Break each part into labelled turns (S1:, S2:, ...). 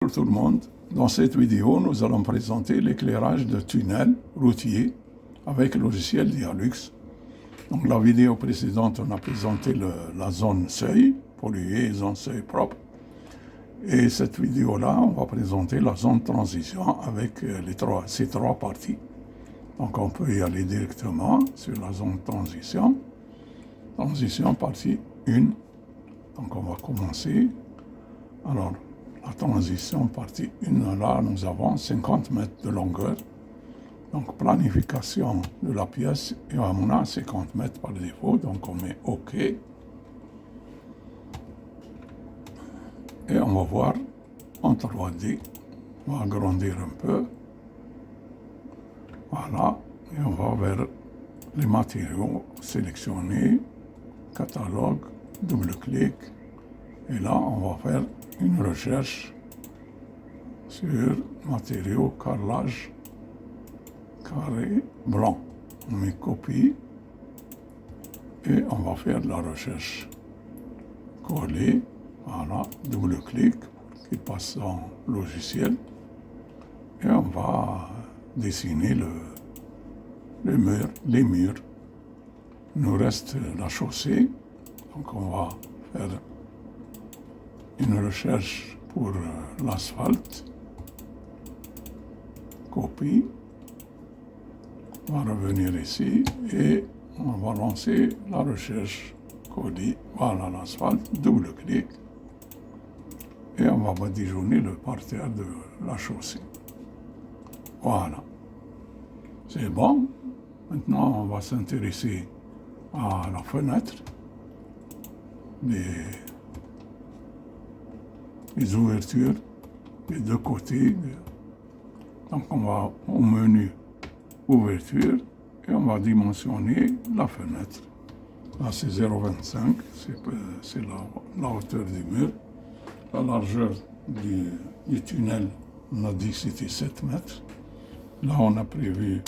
S1: Bonjour tout le monde. Dans cette vidéo, nous allons présenter l'éclairage de tunnels routiers avec le logiciel Dialux. Donc la vidéo précédente, on a présenté la zone seuil, polluée, zone seuil propre. Et cette vidéo-là, on va présenter la zone transition avec ces trois parties. Donc on peut y aller directement sur la zone transition. Transition partie 1. Donc on va commencer. Alors, la transition partie 1, là, nous avons 50 mètres de longueur. Donc, planification de la pièce, et on a 50 mètres par défaut, donc on met OK. Et on va voir en 3D. On va agrandir un peu. Voilà. Et on va vers les matériaux sélectionnés, catalogue, double-clic. Et là, on va faire une recherche sur matériaux carrelage carré blanc. On met copie et on va faire de la recherche. Coller, voilà, double-clic qui passe dans le logiciel et on va dessiner les murs. Il nous reste la chaussée, donc on va faire une recherche pour l'asphalte, copie, on va revenir ici et on va lancer la recherche, colis, voilà l'asphalte, double-clic et on va badigeonner le parterre de la chaussée. Voilà, c'est bon. Maintenant on va s'intéresser à la fenêtre, les ouvertures des deux côtés. Donc on va au menu ouverture et on va dimensionner la fenêtre. Là c'est 0,25, c'est la hauteur du mur. La largeur du tunnel, on a dit c'était 7 mètres. Là on a prévu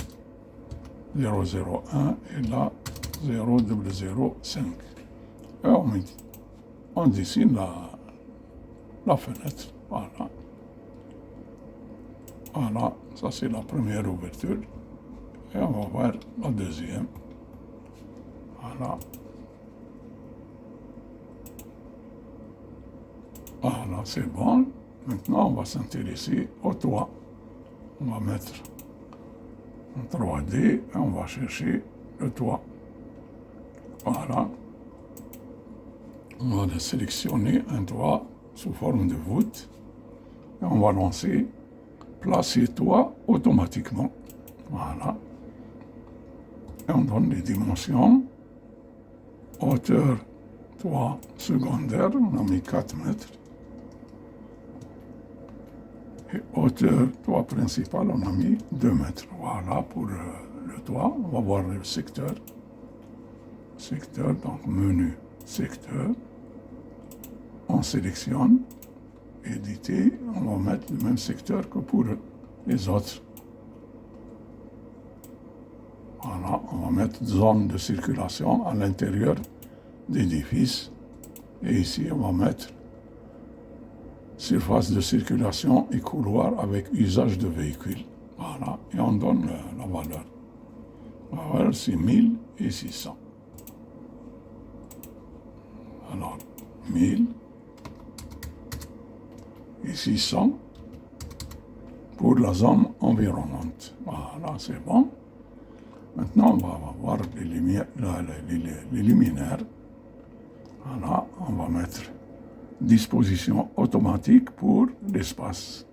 S1: 0,01 et là 0,05. Et on dessine la fenêtre, voilà. Voilà, ça c'est la première ouverture. Et on va voir la deuxième. Voilà. Voilà, c'est bon. Maintenant, on va s'intéresser au toit. On va mettre en 3D et on va chercher le toit. Voilà. On va sélectionner un toit sous forme de voûte et on va lancer placer toit automatiquement. Voilà. Et on donne les dimensions. Hauteur toit secondaire, on a mis 4 mètres. Et hauteur toit principal, on a mis 2 mètres. Voilà pour le toit. On va voir le secteur. Secteur, donc menu secteur. On sélectionne, éditer, on va mettre le même secteur que pour les autres. Voilà, on va mettre zone de circulation à l'intérieur d'édifice. Et ici, on va mettre surface de circulation et couloir avec usage de véhicules. Voilà, et on donne la valeur. La valeur, c'est 1000 et 600. Alors, 1000 et 600 pour la zone environnante. Voilà, c'est bon. Maintenant, on va voir les luminaires. Voilà, on va mettre disposition automatique pour l'espace.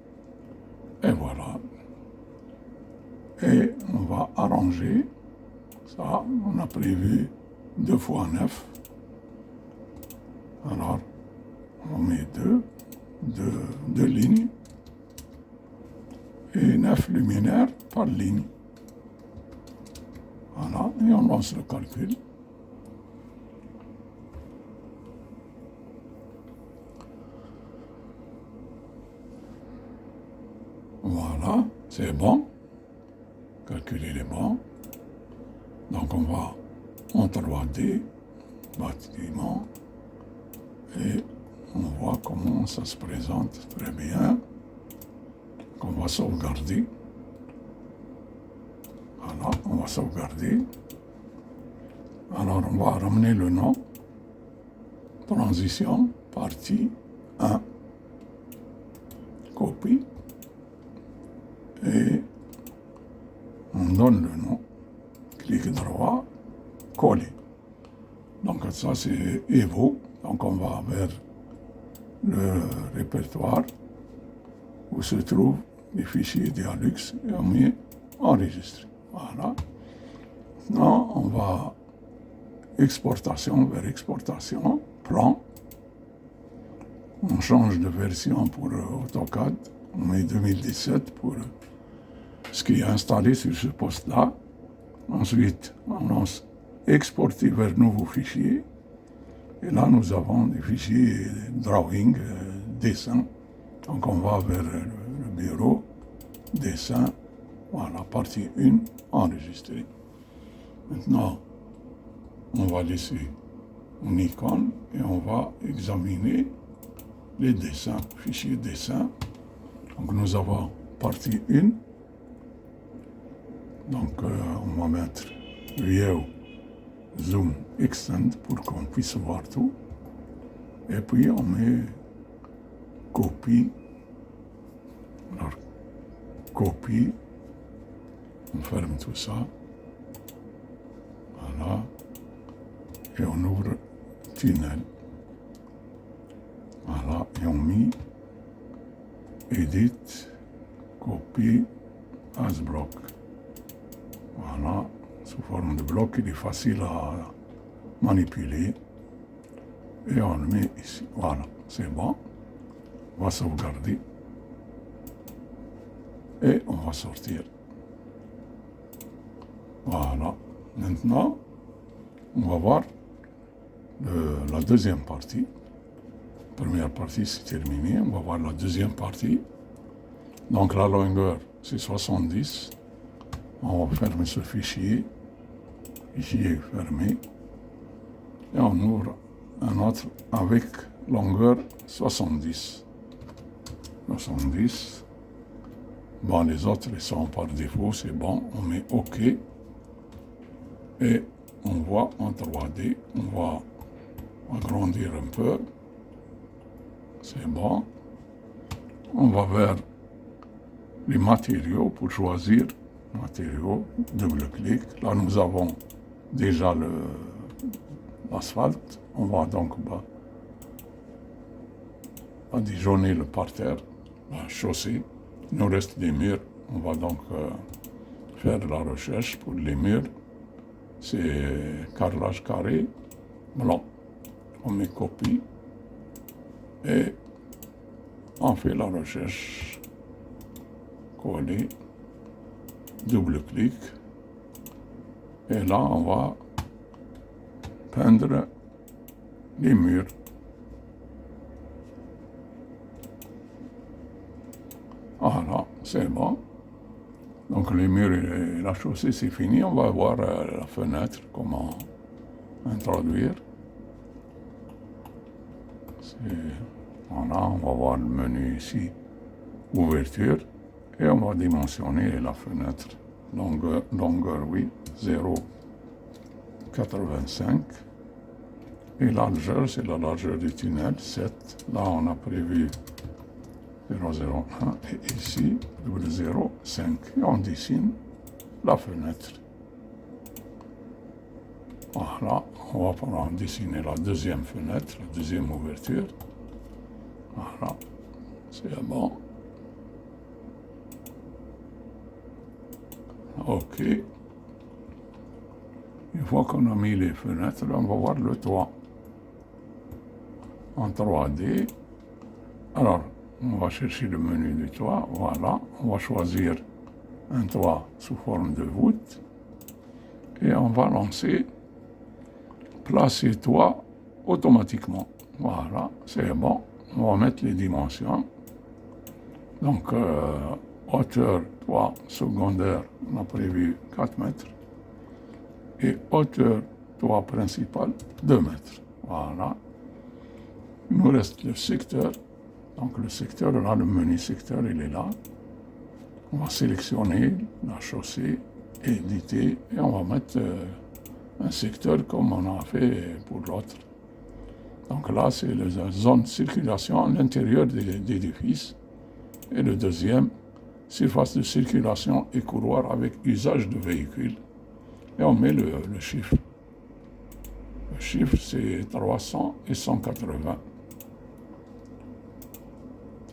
S1: Et voilà. Et on va arranger ça. On a prévu 2 x 9. Alors, on met deux lignes et 9 luminaires par ligne. Voilà, et on lance le calcul. Voilà, c'est bon. Calculer les bons. Donc on va en 3D, bâtiment, et on voit comment ça se présente très bien. va sauvegarder. Voilà, on va sauvegarder. Alors, on va ramener le nom. Transition, partie 1. Copie. Et on donne le nom. Clic droit, coller. Donc ça c'est Evo. Donc on va vers le répertoire où se trouvent les fichiers Dialux et on met enregistrer. Voilà. Maintenant on va exportation vers exportation, plan. On change de version pour AutoCAD. On met 2017 pour ce qui est installé sur ce poste-là. Ensuite, on lance exporter vers nouveau fichier. Et là, nous avons des fichiers drawing, dessin. Donc, on va vers le bureau, dessin. Voilà, partie 1, enregistrée. Maintenant, on va laisser une icône et on va examiner les dessins, fichier dessin. Donc, nous avons partie 1. Donc, on va mettre View, Zoom, Extend pour qu'on puisse voir tout. Et puis, on met Copie. Alors, Copie. On ferme tout ça. Voilà. Et on ouvre Tunnel. Voilà. Et on met Edit, Copie, as bloc. Voilà, sous forme de bloc, il est facile à manipuler. Et on le met ici. Voilà, c'est bon. On va sauvegarder. Et on va sortir. Voilà. Maintenant, on va voir la deuxième partie. La première partie, c'est terminé. On va voir la deuxième partie. Donc la longueur, c'est 70. On va fermer ce fichier. Fichier fermé. Et on ouvre un autre avec longueur 70. 70. Bon, les autres, ils sont par défaut, c'est bon. On met OK. Et on voit en 3D. On va agrandir un peu. C'est bon. On va vers les matériaux pour choisir matériaux, double-clic. Là, nous avons déjà l'asphalte. On va donc badigeonner le parterre, la chaussée. Il nous reste des murs. On va donc faire la recherche pour les murs. C'est carrelage carré, blanc. On met copie et on fait la recherche. Coller. Double-clic. Et là, on va peindre les murs. Voilà, c'est bon. Donc les murs et la chaussée, c'est fini. On va voir la fenêtre, comment introduire. Voilà, on va voir le menu ici, ouverture. Et on va dimensionner la fenêtre. Longueur 8, 0,85. Et largeur, c'est la largeur du tunnel, 7. Là, on a prévu 0,01. Et ici, 0,5. Et on dessine la fenêtre. Voilà, on va pouvoir dessiner la deuxième fenêtre, la deuxième ouverture. Voilà, c'est bon. OK. Une fois qu'on a mis les fenêtres, on va voir le toit en 3D. Alors, on va chercher le menu du toit. Voilà. On va choisir un toit sous forme de voûte. Et on va lancer placer toit automatiquement. Voilà, c'est bon. On va mettre les dimensions. Donc, hauteur toit secondaire, on a prévu 4 mètres. Et hauteur toit principal, 2 mètres. Voilà. Il nous reste le secteur. Donc le secteur, là, le menu secteur, il est là. On va sélectionner la chaussée, éditer, et on va mettre un secteur comme on a fait pour l'autre. Donc là, c'est la zone de circulation à l'intérieur de l'édifice. Et le deuxième, surface de circulation et couloir avec usage de véhicules. Et on met le chiffre. Le chiffre, c'est 300 et 180.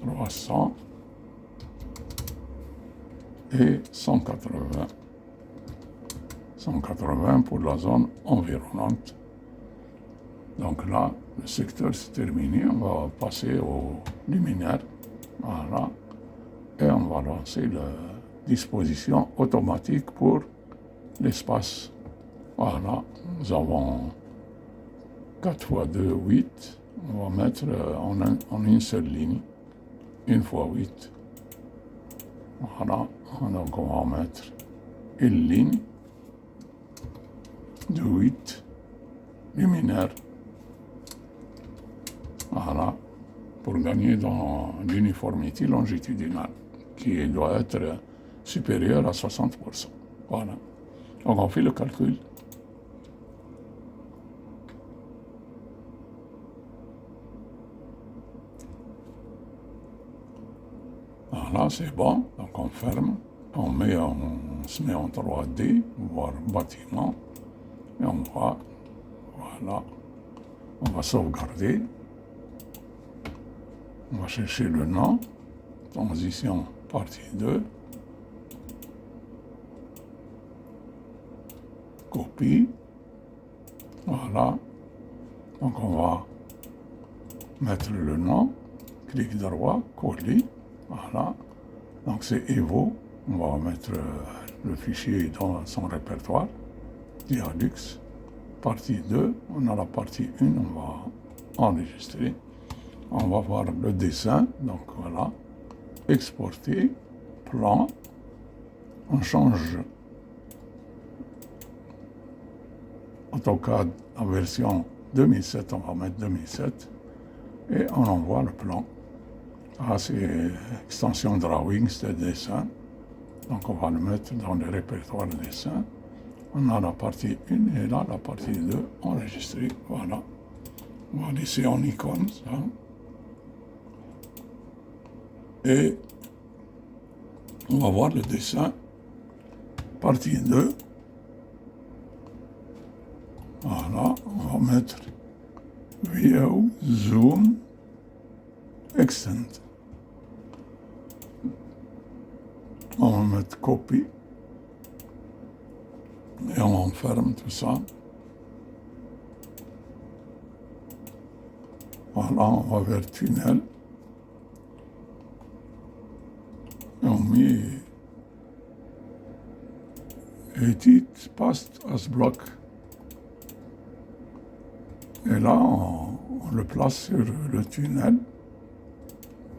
S1: 300 et 180. 180 pour la zone environnante. Donc là, le secteur c'est terminé. On va passer au luminaire. Voilà. Et on va lancer la disposition automatique pour l'espace. Voilà. Nous avons 4 x 2, 8. On va mettre en une seule ligne. 1 x 8. Voilà. Donc on va mettre une ligne de 8 luminaires. Voilà. Pour gagner dans l'uniformité longitudinale, qui doit être supérieure à 60%. Voilà. Donc on fait le calcul. Voilà, c'est bon. Donc on ferme. On se met en 3D, voir bâtiment. Et on voit, voilà. On va sauvegarder. On va chercher le nom. Transition partie 2. Copie. Voilà. Donc on va mettre le nom. Clic droit, coller. Voilà. Donc c'est Evo. On va mettre le fichier dans son répertoire. Dialux. Partie 2. On a la partie 1. On va enregistrer. On va voir le dessin. Donc voilà. Exporter. Plan. On change AutoCAD en version 2007. On va mettre 2007. Et on envoie le plan. Ah, c'est extension drawing, c'est dessin. Donc on va le mettre dans le répertoire dessin. On a la partie 1 et là la partie 2 enregistrée. Voilà. On va laisser en icône ça. Et on va voir le dessin. Partie 2. Voilà. On va mettre View, Zoom, Extend. On va mettre copie. Et on enferme tout ça. Voilà, on va vers tunnel. Et on met Edit Past as Block. Et là, on le place sur le tunnel.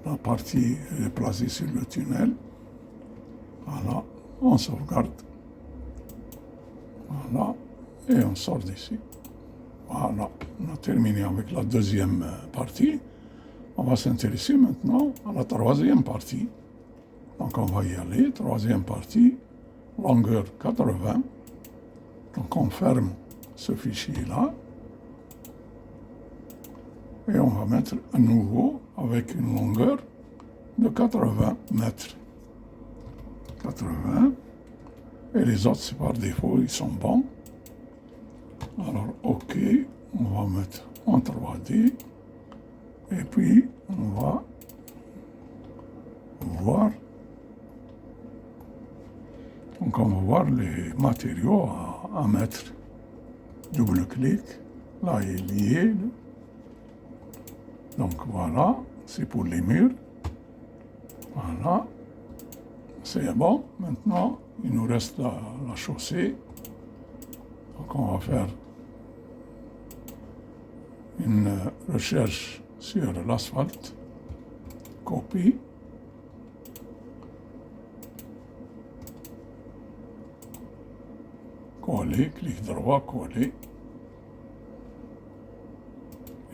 S1: La partie est placée sur le tunnel. Voilà, on sauvegarde. Voilà, et on sort d'ici. Voilà, on a terminé avec la deuxième partie. On va s'intéresser maintenant à la troisième partie. Donc on va y aller, troisième partie, longueur 80. Donc on ferme ce fichier-là. Et on va mettre un nouveau avec une longueur de 80 mètres. 80. Et les autres, c'est par défaut, ils sont bons. Alors, OK, on va mettre en 3D. Et puis, on va voir. Donc, on va voir les matériaux à mettre. Double-clic. Là, il est lié. Donc, voilà, c'est pour les murs. Voilà. C'est bon. Maintenant, il nous reste la chaussée. Donc on va faire une recherche sur l'asphalte. Copie. Coller, clic droit, coller.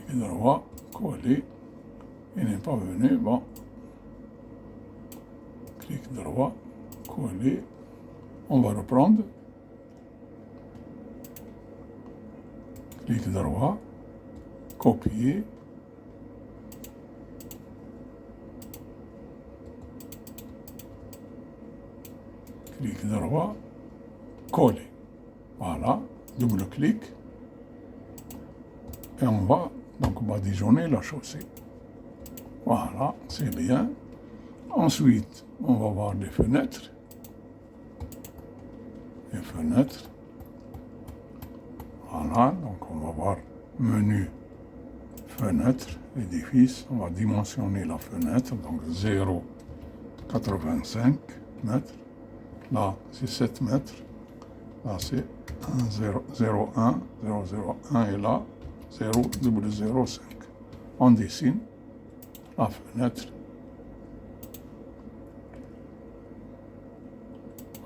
S1: Clic droit, coller. Il n'est pas venu, bon. Clic droit, coller. On va reprendre. Clic droit, copier. Clic droit, coller. Voilà, double clic. Et on va donc badigeonner la chaussée. Voilà, c'est bien. Ensuite, on va voir les fenêtres. Les fenêtres. Voilà, donc on va voir menu fenêtre, édifice. On va dimensionner la fenêtre, donc 0,85 mètres. Là, c'est 7 mètres. Là, c'est 0,1, 0,01 et là, 0,05. On dessine la fenêtre.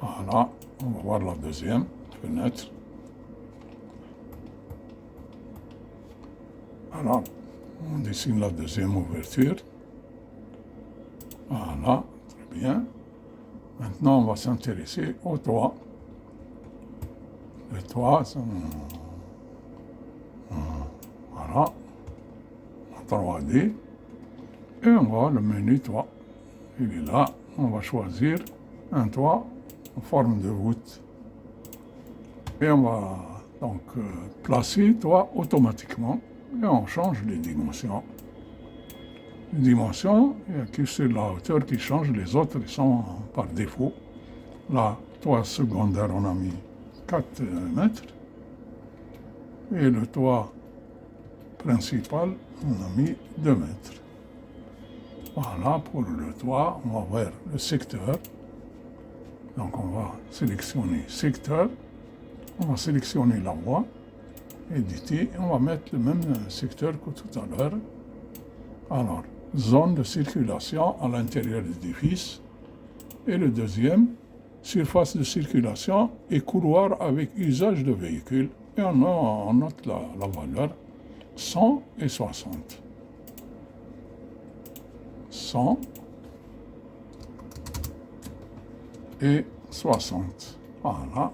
S1: Voilà, on va voir la deuxième fenêtre. Alors, on dessine la deuxième ouverture. Voilà, très bien. Maintenant, on va s'intéresser au toit. Le toit, voilà, en 3D. Et on va le menu toit. Il est là. On va choisir un toit en forme de voûte. Et on va donc placer toit automatiquement. Et on change les dimensions. Les dimensions, il n'y a que sur la hauteur qui change, les autres ils sont par défaut. Là, toit secondaire, on a mis 4 mètres. Et le toit principal, on a mis 2 mètres. Voilà, pour le toit, on va voir le secteur. Donc on va sélectionner secteur. On va sélectionner la voie. Éditer, on va mettre le même secteur que tout à l'heure. Alors, zone de circulation à l'intérieur de l'édifice. Et le deuxième, surface de circulation et couloir avec usage de véhicule. Et on note la valeur 100 et 60. 100 et 60. Voilà.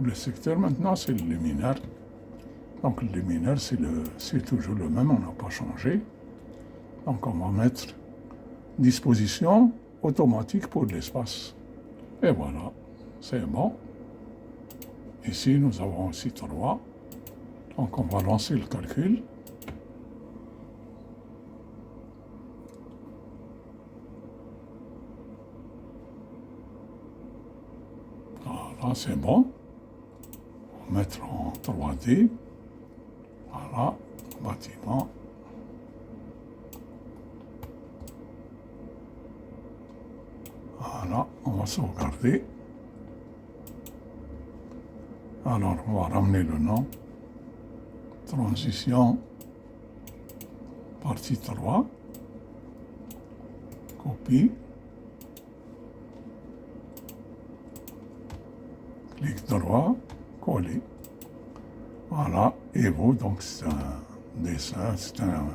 S1: Le secteur maintenant, c'est le luminaire. Donc le luminaire, c'est toujours le même, on n'a pas changé. Donc on va mettre disposition automatique pour l'espace. Et voilà, c'est bon. Ici, nous avons aussi 3. Donc on va lancer le calcul. Voilà, c'est bon. On va mettre en 3D. Voilà, bâtiment. Voilà, on va sauvegarder. Alors, on va ramener le nom. Transition, partie 3. Copie. Clic droit, coller. Voilà, et vous, donc c'est un dessin, c'est un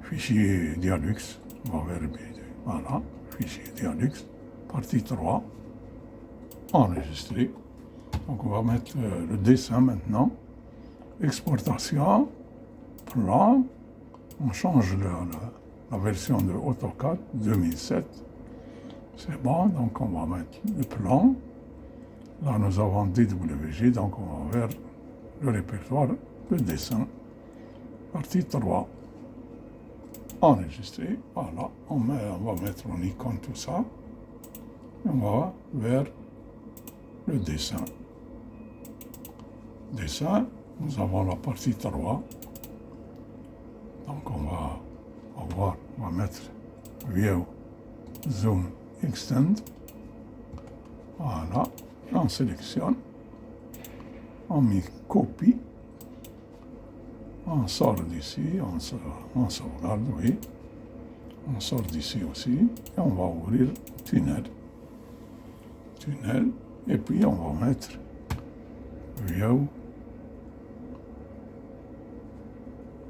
S1: fichier Dialux. On va vérifier. Voilà, fichier Dialux, partie 3, enregistré. Donc on va mettre le dessin maintenant. Exportation, plan, on change la version de AutoCAD 2007. C'est bon, donc on va mettre le plan. Là nous avons DWG, donc on va vers le répertoire de dessin, partie 3, enregistré, voilà, on va mettre en icône tout ça, et on va vers le dessin. Dessin, nous avons la partie 3, donc on va mettre View, Zoom, Extend, voilà, on sélectionne. On met copie, on sort d'ici, on sauvegarde, oui, on sort d'ici aussi, et on va ouvrir tunnel, et puis on va mettre View,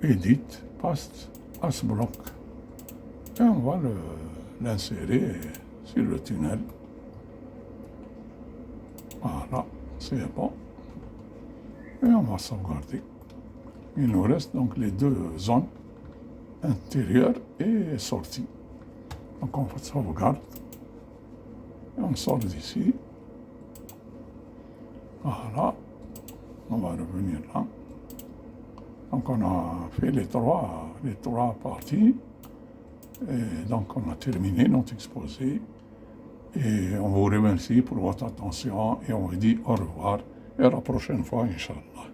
S1: Edit, Paste, as bloc, et on va l'insérer sur le tunnel. Voilà, c'est bon. Et on va sauvegarder. Il nous reste donc les deux zones, intérieure et sortie. Donc on sauvegarde. Et on sort d'ici. Voilà. On va revenir là. Donc on a fait les trois parties. Et donc on a terminé notre exposé. Et on vous remercie pour votre attention et on vous dit au revoir et à la prochaine fois, Inch'Allah.